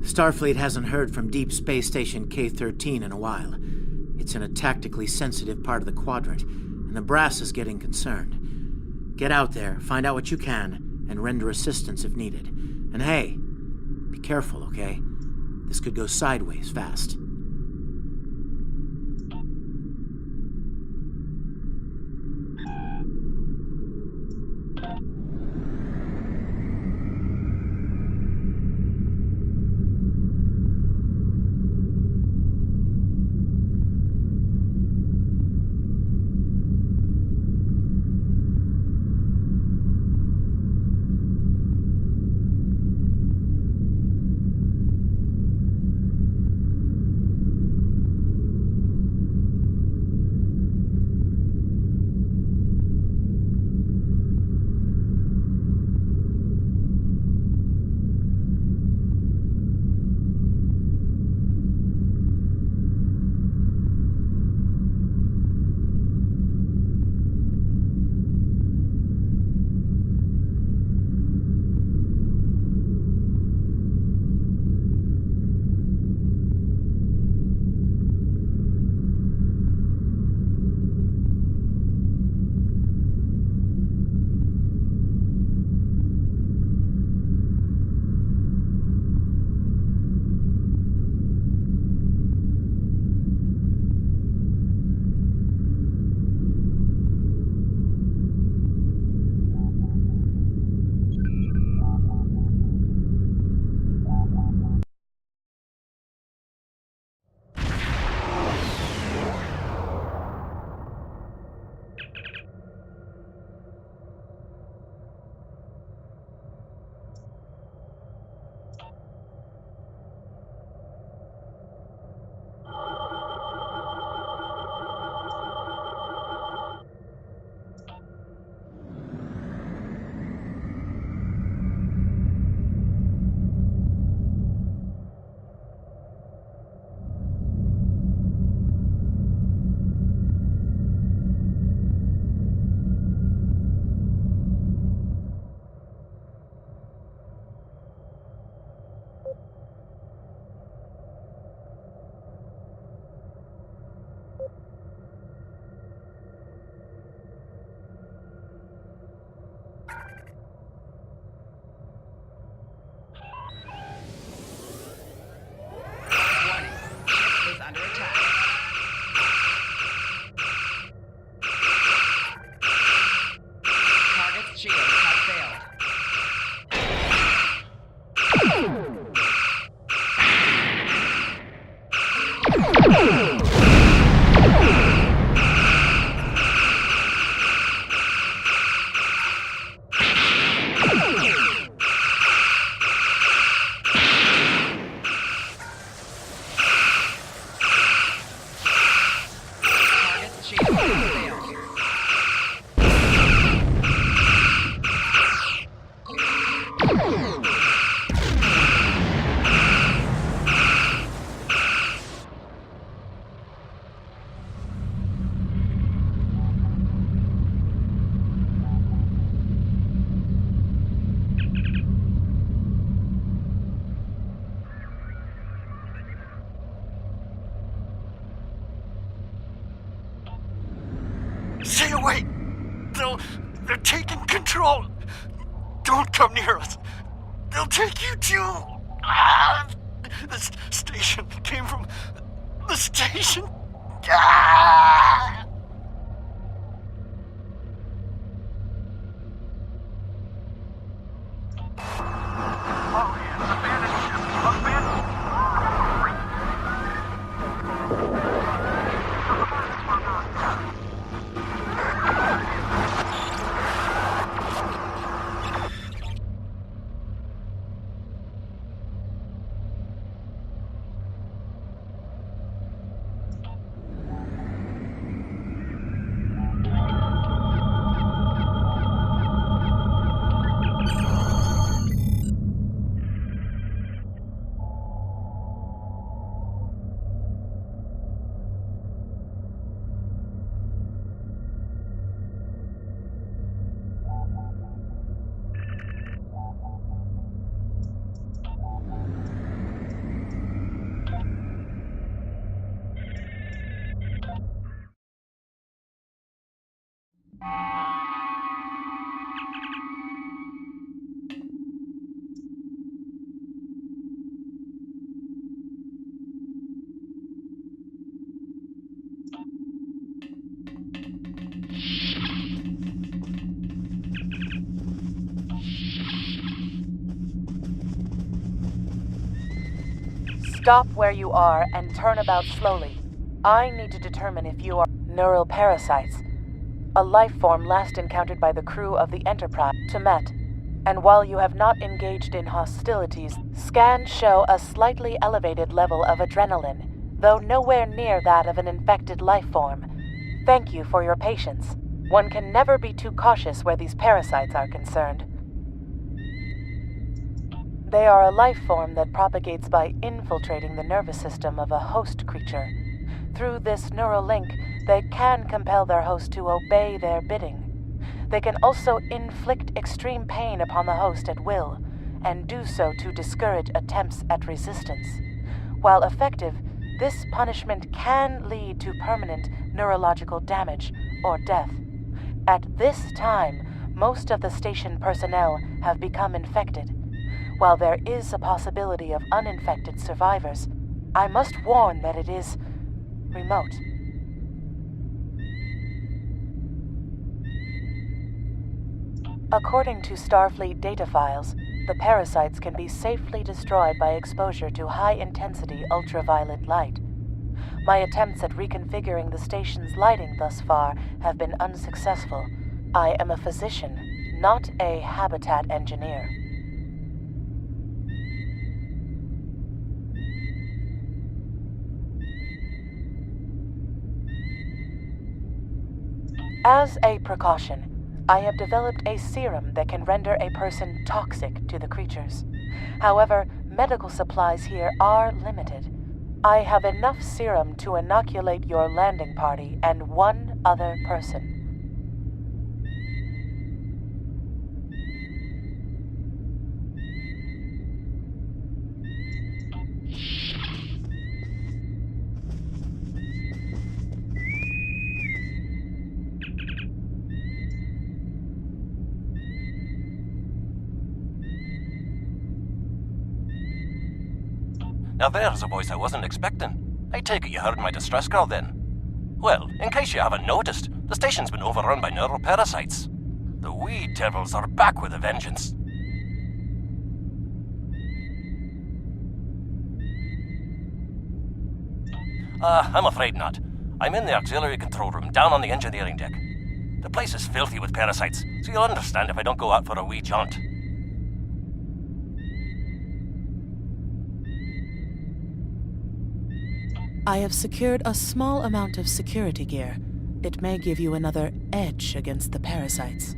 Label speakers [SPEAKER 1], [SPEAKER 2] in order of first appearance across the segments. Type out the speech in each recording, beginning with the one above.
[SPEAKER 1] Starfleet hasn't heard from Deep Space Station K-13 in a while. It's in a tactically sensitive part of the quadrant, and the brass is getting concerned. Get out there, find out what you can, and render assistance if needed. And hey, be careful, okay? This could go sideways fast.
[SPEAKER 2] Stay away! They're taking control! Don't come near us! They'll take you too! This station came from the station! Ah!
[SPEAKER 3] Stop where you are and turn about slowly. I need to determine if you are neural parasites, a life form last encountered by the crew of the Enterprise to Met. And while you have not engaged in hostilities, scans show a slightly elevated level of adrenaline, though nowhere near that of an infected life form. Thank you for your patience. One can never be too cautious where these parasites are concerned. They are a life form that propagates by infiltrating the nervous system of a host creature. Through this neural link, they can compel their host to obey their bidding. They can also inflict extreme pain upon the host at will, and do so to discourage attempts at resistance. While effective, this punishment can lead to permanent neurological damage or death. At this time, most of the station personnel have become infected. While there is a possibility of uninfected survivors, I must warn that it is remote. According to Starfleet data files, the parasites can be safely destroyed by exposure to high-intensity ultraviolet light. My attempts at reconfiguring the station's lighting thus far have been unsuccessful. I am a physician, not a habitat engineer. As a precaution, I have developed a serum that can render a person toxic to the creatures. However, medical supplies here are limited. I have enough serum to inoculate your landing party and one other person.
[SPEAKER 4] Now there's a voice I wasn't expecting. I take it you heard my distress call then. Well, in case you haven't noticed, the station's been overrun by neural parasites. The wee devils are back with a vengeance. I'm afraid not. I'm in the auxiliary control room down on the engineering deck. The place is filthy with parasites, so you'll understand if I don't go out for a wee jaunt.
[SPEAKER 3] I have secured a small amount of security gear. It may give you another edge against the parasites.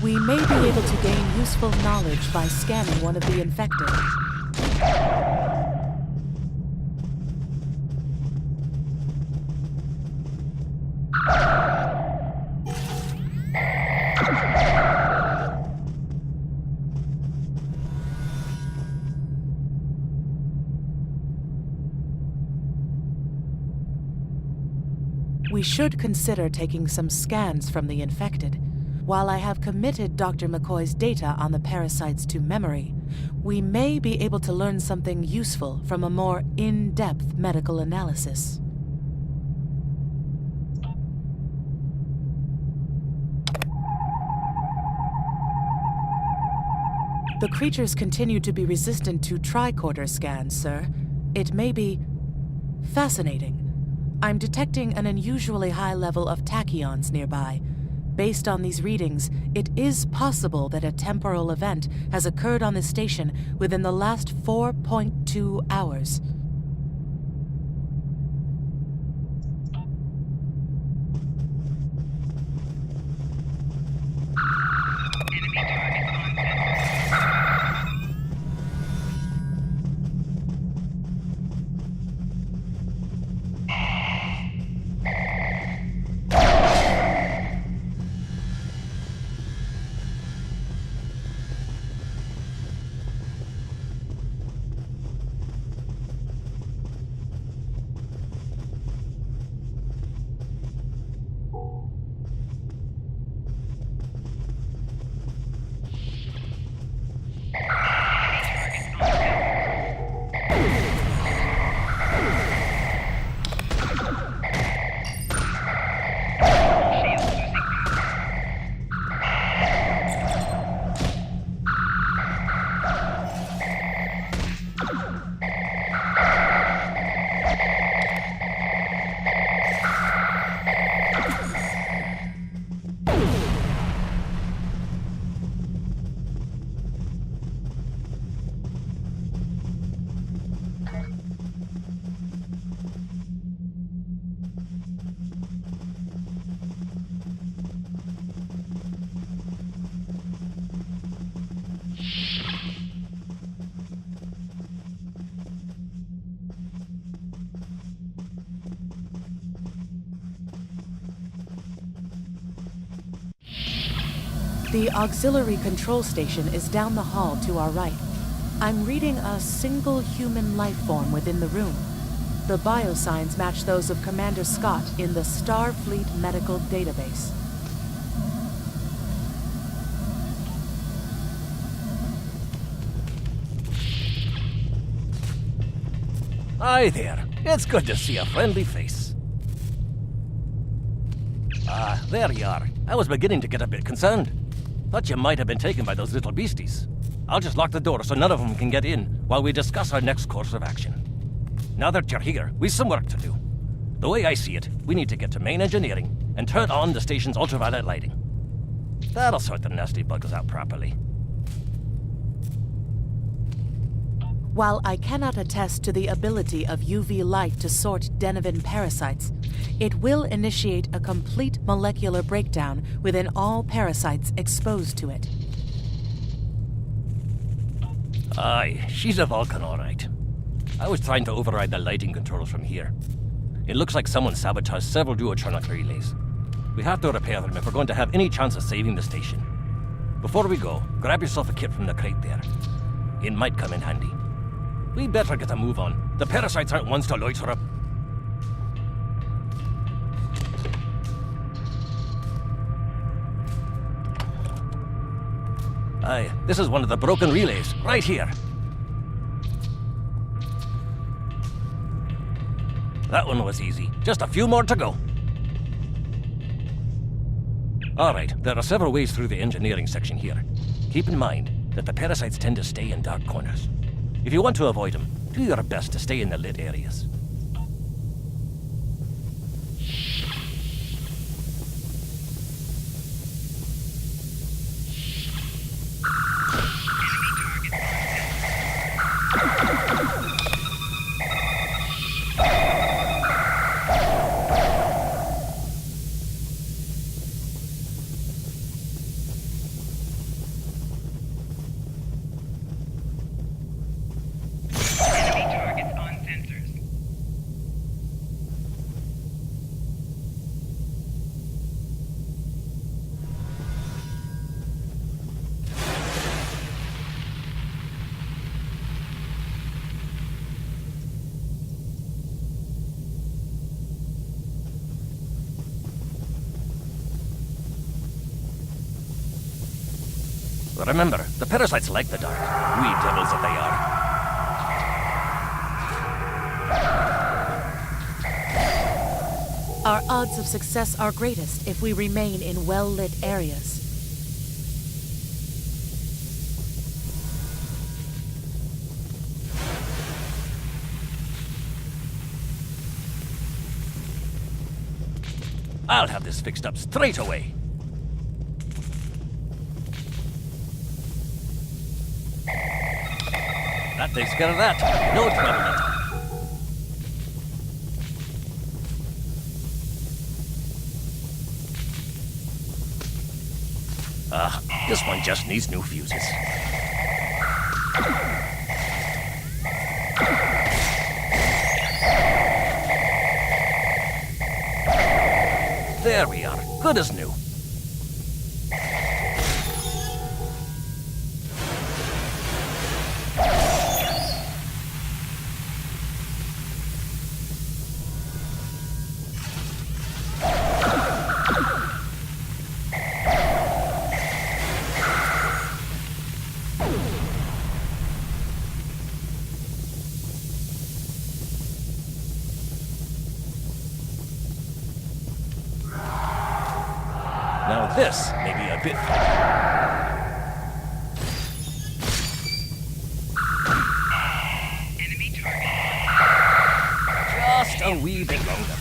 [SPEAKER 3] We may be able to gain useful knowledge by scanning one of the infected. We should consider taking some scans from the infected. While I have committed Dr. McCoy's data on the parasites to memory, we may be able to learn something useful from a more in-depth medical analysis. The creatures continue to be resistant to tricorder scans, sir. It may be fascinating. I'm detecting an unusually high level of tachyons nearby. Based on these readings, it is possible that a temporal event has occurred on the station within the last 4.2 hours. The auxiliary control station is down the hall to our right. I'm reading a single human life form within the room. The biosigns match those of Commander Scott in the Starfleet Medical Database.
[SPEAKER 4] Hi there. It's good to see a friendly face. Ah, there you are. I was beginning to get a bit concerned. Thought you might have been taken by those little beasties. I'll just lock the door so none of them can get in while we discuss our next course of action. Now that you're here, we've some work to do. The way I see it, we need to get to main engineering and turn on the station's ultraviolet lighting. That'll sort the nasty bugs out properly.
[SPEAKER 3] While I cannot attest to the ability of UV light to sort Denivan parasites, it will initiate a complete molecular breakdown within all parasites exposed to it.
[SPEAKER 4] Aye, she's a Vulcan, all right. I was trying to override the lighting controls from here. It looks like someone sabotaged several duotronic relays. We have to repair them if we're going to have any chance of saving the station. Before we go, grab yourself a kit from the crate there. It might come in handy. We better get a move on. The parasites aren't ones to loiter up. Aye, this is one of the broken relays, right here. That one was easy. Just a few more to go. All right, there are several ways through the engineering section here. Keep in mind that the parasites tend to stay in dark corners. If you want to avoid them, do your best to stay in the lit areas. Remember, the parasites like the dark. Weed devils that they are.
[SPEAKER 3] Our odds of success are greatest if we remain in well-lit areas.
[SPEAKER 4] I'll have this fixed up straight away. That takes care of that. No trouble at all. This one just needs new fuses. There we are. Good as new. Now this may be a bit...
[SPEAKER 5] Enemy target.
[SPEAKER 4] just a wee bit longer.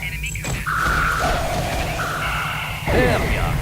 [SPEAKER 5] Enemy command.
[SPEAKER 4] There we are.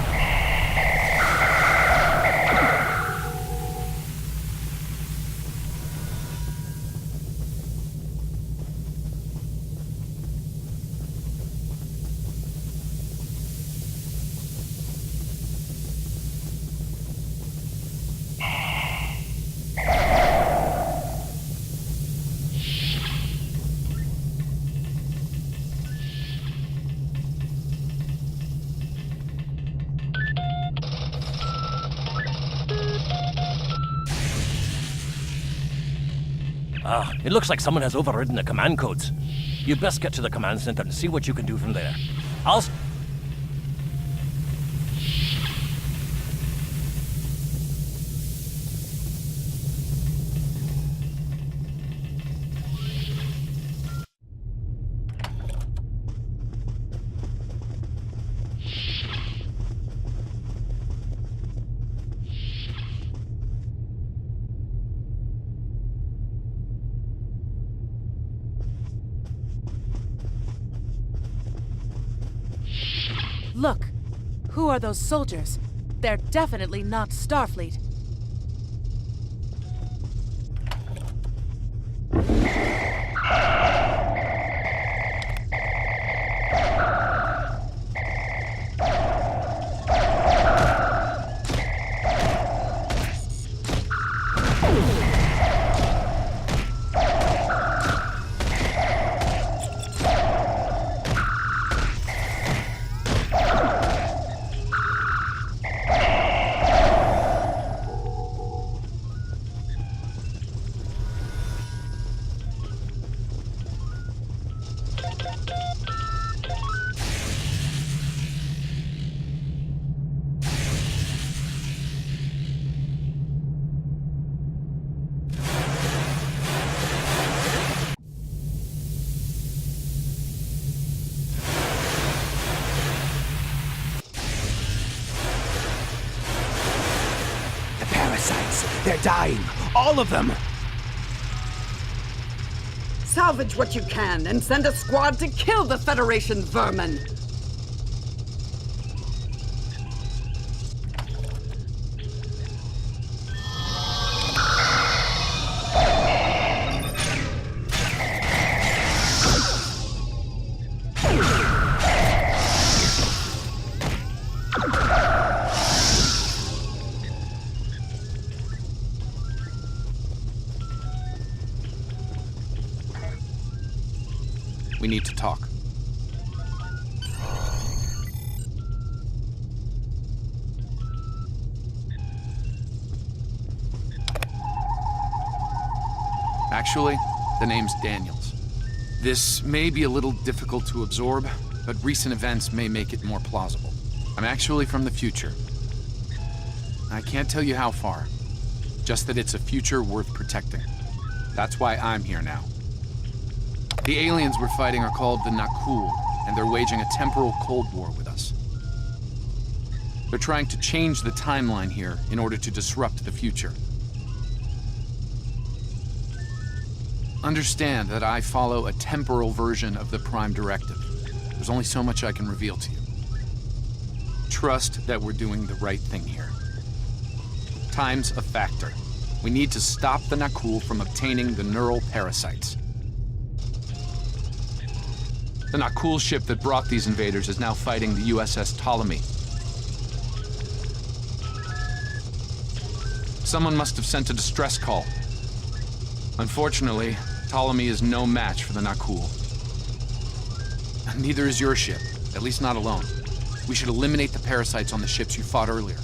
[SPEAKER 4] It looks like someone has overridden the command codes. You'd best get to the command center and see what you can do from there. I'll...
[SPEAKER 3] Look! Who are those soldiers? They're definitely not Starfleet.
[SPEAKER 6] They're dying. All of them.
[SPEAKER 7] Salvage what you can and send a squad to kill the Federation vermin.
[SPEAKER 6] We need to talk. Actually, the name's Daniels. This may be a little difficult to absorb, but recent events may make it more plausible. I'm actually from the future. I can't tell you how far. Just that it's a future worth protecting. That's why I'm here now. The aliens we're fighting are called the Nakul, and they're waging a temporal Cold War with us. They're trying to change the timeline here in order to disrupt the future. Understand that I follow a temporal version of the Prime Directive. There's only so much I can reveal to you. Trust that we're doing the right thing here. Time's a factor. We need to stop the Nakul from obtaining the neural parasites. The Nakul ship that brought these invaders is now fighting the USS Ptolemy. Someone must have sent a distress call. Unfortunately, Ptolemy is no match for the Nakul. Neither is your ship, at least not alone. We should eliminate the parasites on the ships you fought earlier.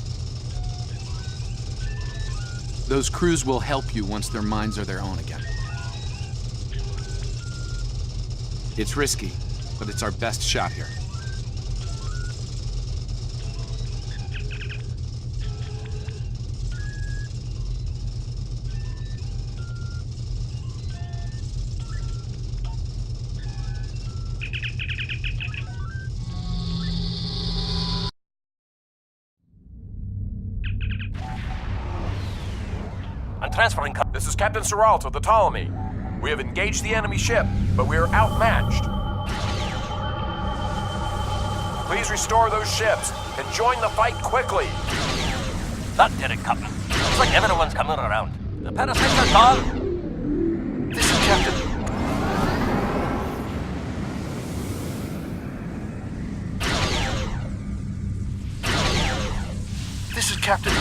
[SPEAKER 6] Those crews will help you once their minds are their own again. It's risky, but it's our best shot here.
[SPEAKER 4] I'm transferring.
[SPEAKER 8] This is Captain Seralt of the Ptolemy. We have engaged the enemy ship, but we are outmatched. Please restore those ships and join the fight quickly.
[SPEAKER 4] That did it, Captain. Looks like everyone's coming around. The parasites are gone.
[SPEAKER 2] This is Captain. This is Captain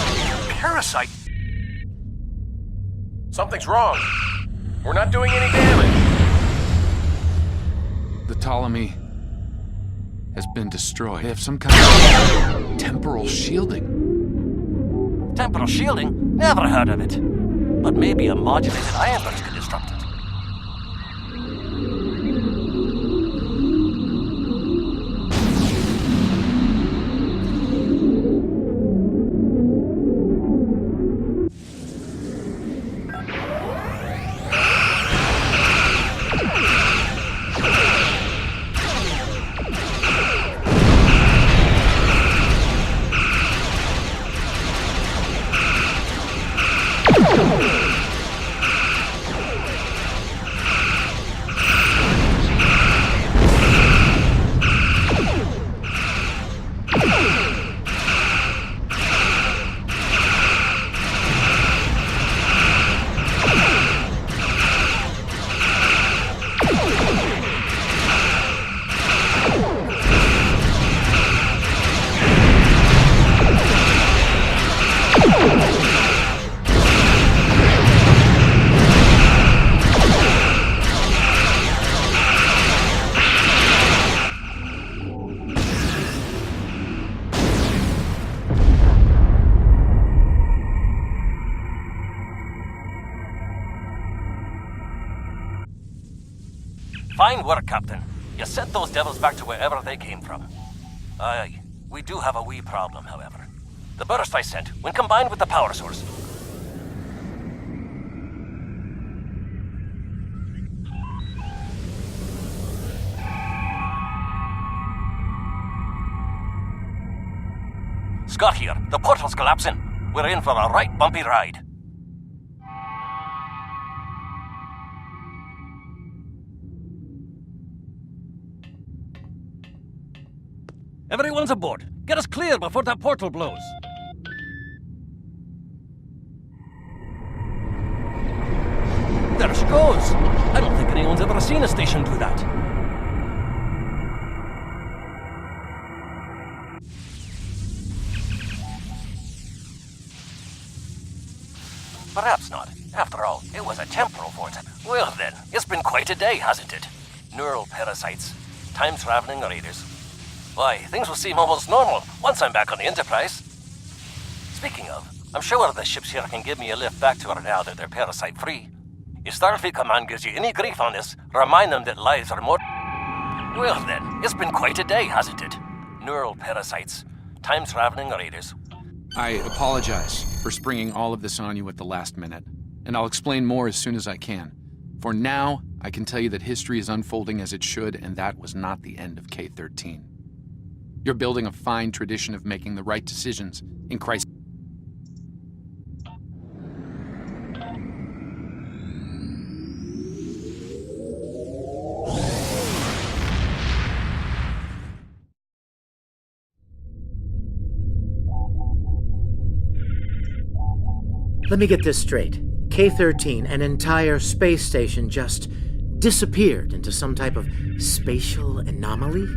[SPEAKER 2] Parasite.
[SPEAKER 8] Something's wrong. We're not doing any damage.
[SPEAKER 6] The Ptolemy has been destroyed. They have some kind of temporal shielding.
[SPEAKER 4] Temporal shielding? Never heard of it. But maybe a modulated iron burst could disrupt it. Fine work, Captain. You sent those devils back to wherever they came from. Aye, we do have a wee problem, however. The burst I sent, when combined with the power source... Scott here. The portal's collapsing. We're in for a right bumpy ride. Everyone's aboard. Get us clear before that portal blows. There she goes. I don't think anyone's ever seen a station do that. Perhaps not. After all, it was a temporal vortex. Well then, it's been quite a day, hasn't it? Neural parasites, time-traveling raiders. Why, things will seem almost normal once I'm back on the Enterprise. Speaking of, I'm sure the ships here can give me a lift back to her now that they're parasite-free. If Starfleet Command gives you any grief on this, remind them that lives are more... Well then, it's been quite a day, hasn't it? Neural parasites, time-traveling raiders.
[SPEAKER 6] I apologize for springing all of this on you at the last minute, and I'll explain more as soon as I can. For now, I can tell you that history is unfolding as it should, and that was not the end of K-13. You're building a fine tradition of making the right decisions in crisis.
[SPEAKER 1] Let me get this straight. K-13, an entire space station, just disappeared into some type of spatial anomaly?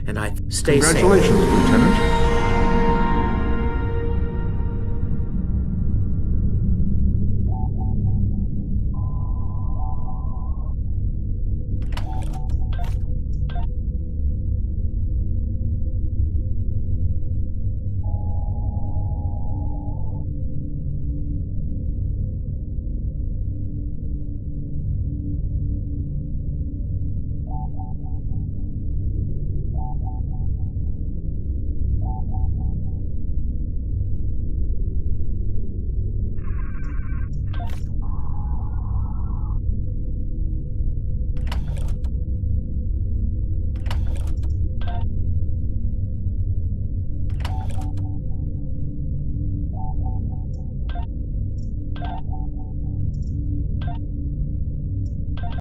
[SPEAKER 1] And stay safe.
[SPEAKER 9] Congratulations, Lieutenant.